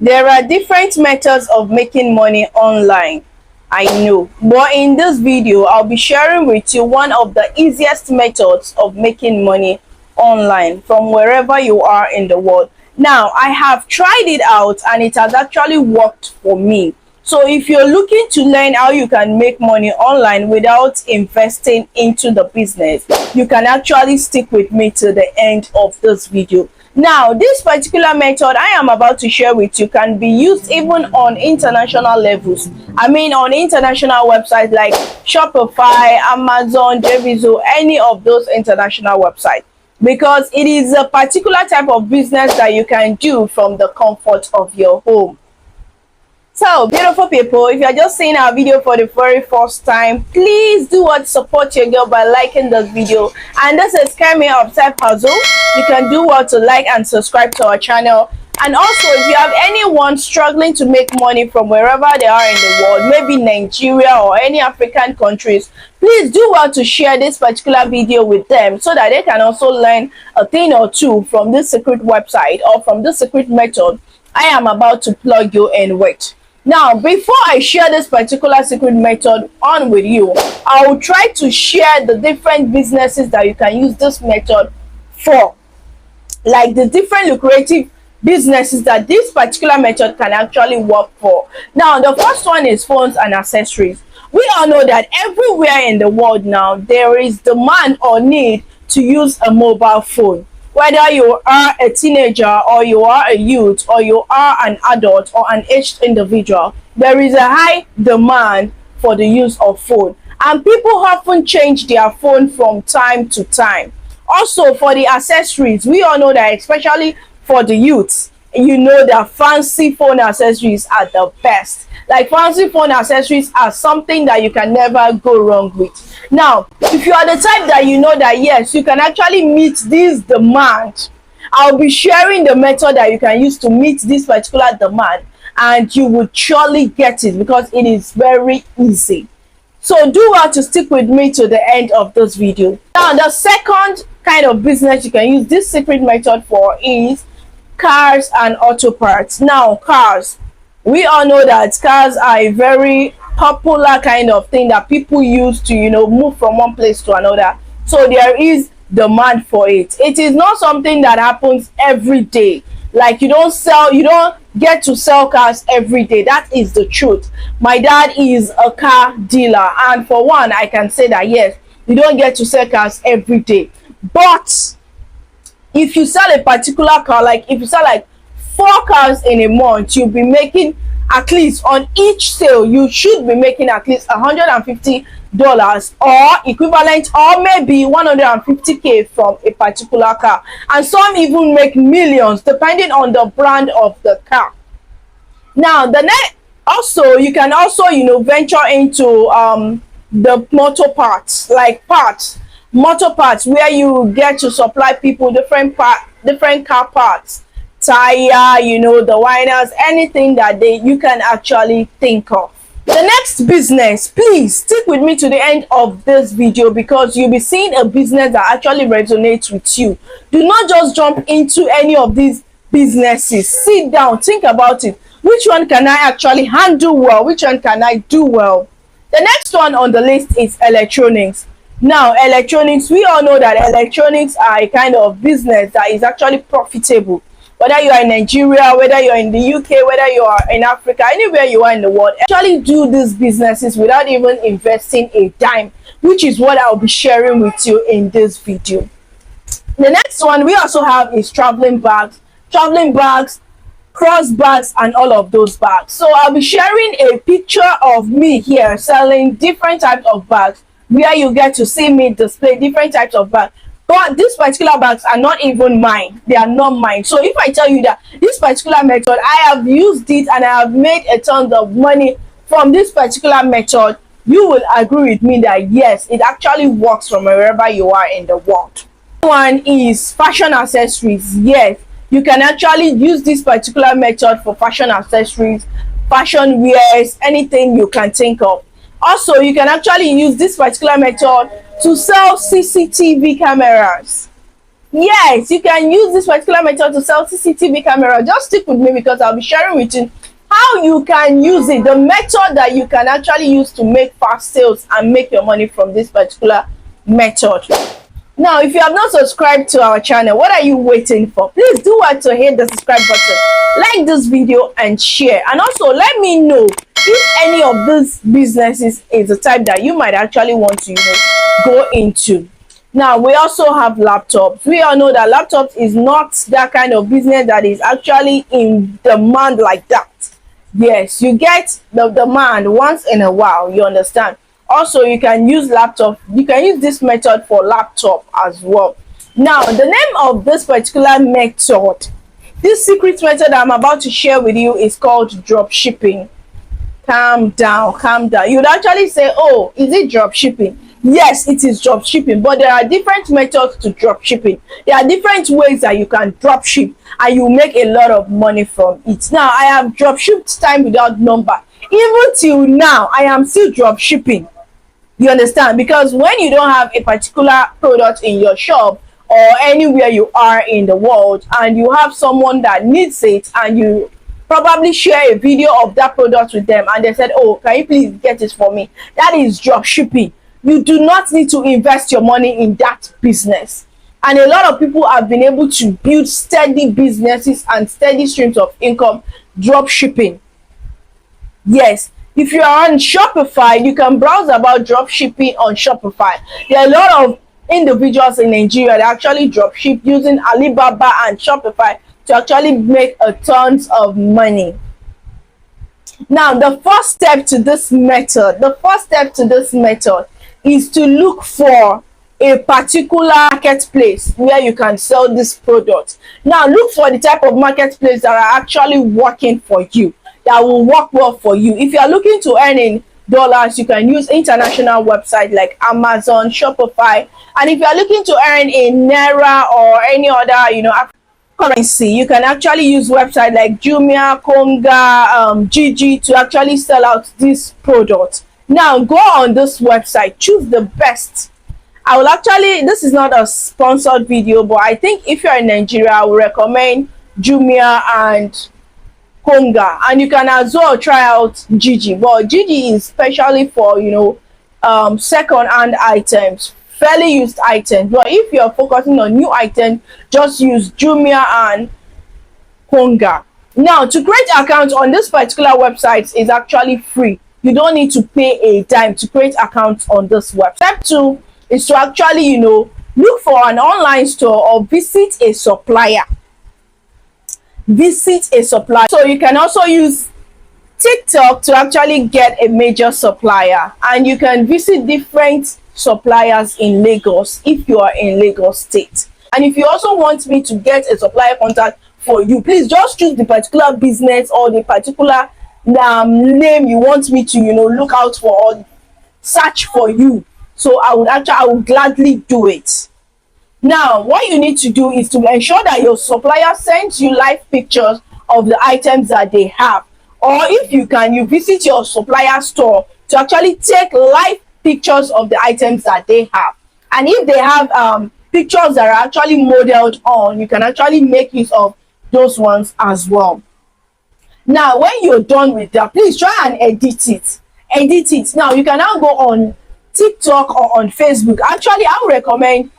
There are different methods of making money online, I know, but in this video I'll be sharing with you one of the easiest methods of making money online from wherever you are in the world. Now, I have tried it out and it has actually worked for me. So if you're looking to learn how you can make money online without investing into the business, you can actually stick with me to the end of this video. Now, this particular method I am about to share with you can be used even on international levels. I mean, on international websites like Shopify, Amazon, Jevizo, any of those international websites, because it is a particular type of business that you can do from the comfort of your home. So, beautiful people, if you're just seeing our video for the very first time, please do what support your girl by liking this video. And this is Kemi of Side Puzzle. You can do well to like and subscribe to our channel. And also, if you have anyone struggling to make money from wherever they are in the world, maybe Nigeria or any African countries, please do well to share this particular video with them so that they can also learn a thing or two from this secret website or from this secret method I am about to plug you in with. Now, before I share this particular secret method on with you, I will try to share the different businesses that you can use this method for, like the different lucrative businesses that this particular method can actually work for. Now, the first one is phones and accessories. We all know that everywhere in the world now, there is demand or need to use a mobile phone. Whether you are a teenager or you are a youth or you are an adult or an aged individual, there is a high demand for the use of phone, and people often change their phone from time to time. Also, for the accessories, we all know that, especially for the youths, you know that fancy phone accessories are the best. Like, fancy phone accessories are something that you can never go wrong with. Now, if you are the type that you know that yes, you can actually meet this demand, I'll be sharing the method that you can use to meet this particular demand, and you would surely get it because it is very easy. So do well to stick with me to the end of this video. Now, the second kind of business you can use this secret method for is cars and auto parts. Now, cars, we all know that cars are a very popular kind of thing that people use to, move from one place to another. So there is demand for it. It is not something that happens every day. Like, you don't get to sell cars every day. That is the truth. My dad is a car dealer, and for one, I can say that yes, you don't get to sell cars every day. But if you sell a particular car, like if you sell like 4 cars in a month, you'll be making at least, on each sale you should be making at least $150 or equivalent, or maybe 150k from a particular car, and some even make millions depending on the brand of the car. Now, the next, also you can also venture into the motor parts, like motor parts, where you get to supply people different car parts, tire, the winders, anything that you can actually think of. The next business, please stick with me to the end of this video because you'll be seeing a business that actually resonates with you. Do not just jump into any of these businesses. Sit down, think about it. Which one can I actually handle well? Which one can I do well? The next one on the list is electronics. Now, electronics, we all know that electronics are a kind of business that is actually profitable. Whether you are in Nigeria, whether you're in the UK, whether you are in Africa, anywhere you are in the world, actually do these businesses without even investing a dime, which is what I'll be sharing with you in this video. The next one we also have is traveling bags, cross bags, and all of those bags. So I'll be sharing a picture of me here selling different types of bags, where you get to see me display different types of bags. But these particular bags are not even mine. They are not mine. So if I tell you that this particular method, I have used it and I have made a ton of money from this particular method, you will agree with me that yes, it actually works from wherever you are in the world. One is fashion accessories. Yes, you can actually use this particular method for fashion accessories, fashion wears, anything you can think of. Also, you can actually use this particular method to sell CCTV cameras. Yes, you can use this particular method to sell CCTV camera. Just stick with me because I'll be sharing with you how you can use it, the method that you can actually use to make fast sales and make your money from this particular method. Now, if you have not subscribed to our channel, what are you waiting for? Please do what to hit the subscribe button, like this video and share, and also let me know if any of these businesses is the type that you might actually want to go into. Now, we also have laptops. We all know that laptops is not that kind of business that is actually in demand like that. Yes, you get the demand once in a while, you understand. Also, you can use laptop, you can use this method for laptop as well. Now, the name of this particular method, this secret method I'm about to share with you, is called drop shipping. Calm down, calm down. You'd actually say, oh, is it drop shipping? Yes, it is drop shipping, but there are different methods to drop shipping. There are different ways that you can drop ship and you make a lot of money from it. Now, I have drop shipped time without number. Even till now, I am still drop shipping. You understand? Because when you don't have a particular product in your shop or anywhere you are in the world, and you have someone that needs it, and you probably share a video of that product with them, and they said, oh, can you please get it for me? That is drop shipping. You do not need to invest your money in that business. And a lot of people have been able to build steady businesses and steady streams of income drop shipping. Yes, if you are on Shopify, you can browse about drop shipping on Shopify. There are a lot of individuals in Nigeria that actually drop ship using Alibaba and Shopify to actually make a tons of money. Now, the first step to this method, is to look for a particular marketplace where you can sell this product. Now, look for the type of marketplace that are actually working for you, that will work well for you. If you are looking to earn in dollars, you can use international websites like Amazon, Shopify. And if you are looking to earn in Naira or any other, currency, you can actually use websites like Jumia, Konga, Gigi to actually sell out this product. Now, go on this website, choose the best. I will actually, this is not a sponsored video, but I think if you're in Nigeria, I will recommend Jumia and Konga, and you can as well try out Gigi. But Gigi is specially for second-hand items, fairly used items. But if you're focusing on new items, just use Jumia and Konga. Now, to create accounts on this particular website is actually free. You don't need to pay a dime to create accounts on this website. Step 2 is to actually look for an online store or visit a supplier. So you can also use TikTok to actually get a major supplier, and you can visit different suppliers in Lagos if you are in Lagos State. And if you also want me to get a supplier contact for you, please just choose the particular business or the particular name you want me to look out for or search for you. So I would gladly do it. Now, what you need to do is to ensure that your supplier sends you live pictures of the items that they have, or if you can, you visit your supplier store to actually take live pictures of the items that they have. And if they have pictures that are actually modeled on, you can actually make use of those ones as well. Now, when you're done with that, please try and edit it. Now, you can now go on TikTok or on Facebook. Actually, I would recommend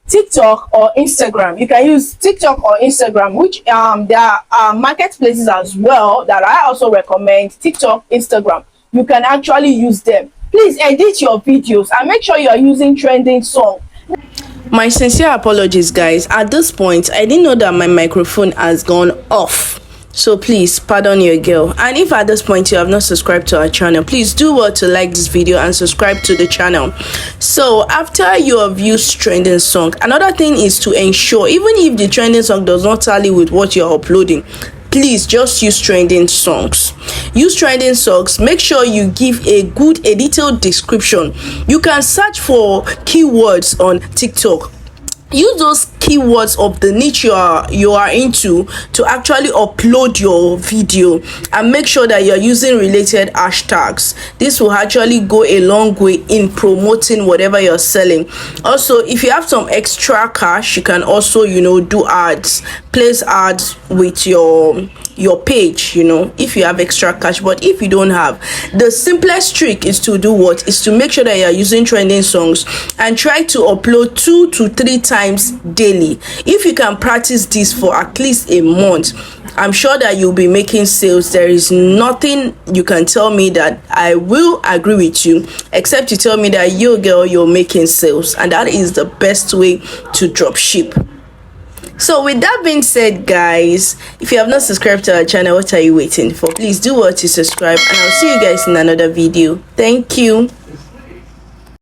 TikTok or Instagram. You can use TikTok or Instagram, which there are marketplaces as well that I also recommend. TikTok, Instagram, you can actually use them. Please edit your videos and make sure you are using trending song. My sincere apologies, guys. At this point, I didn't know that my microphone has gone off. So please pardon your girl. And if at this point you have not subscribed to our channel, please do well to like this video and subscribe to the channel. So after you have used trending song, another thing is to ensure, even if the trending song does not tally with what you're uploading, please just use trending songs. Use trending songs. Make sure you give a detailed description. You can search for keywords on TikTok. Use those keywords of the niche you are into to actually upload your video, and make sure that you're using related hashtags. This will actually go a long way in promoting whatever you're selling. Also, if you have some extra cash, you can also, do ads, place ads with your page, if you have extra cash. But if you don't have, the simplest trick is to do what is to make sure that you're using trending songs and try to upload 2 to 3 times daily. If you can practice this for at least a month, I'm sure that you'll be making sales. There is nothing you can tell me that I will agree with you, except you tell me that you're making sales, and that is the best way to drop ship. So with that being said, guys, if you have not subscribed to our channel, what are you waiting for? Please do what to subscribe, and I'll see you guys in another video. Thank you.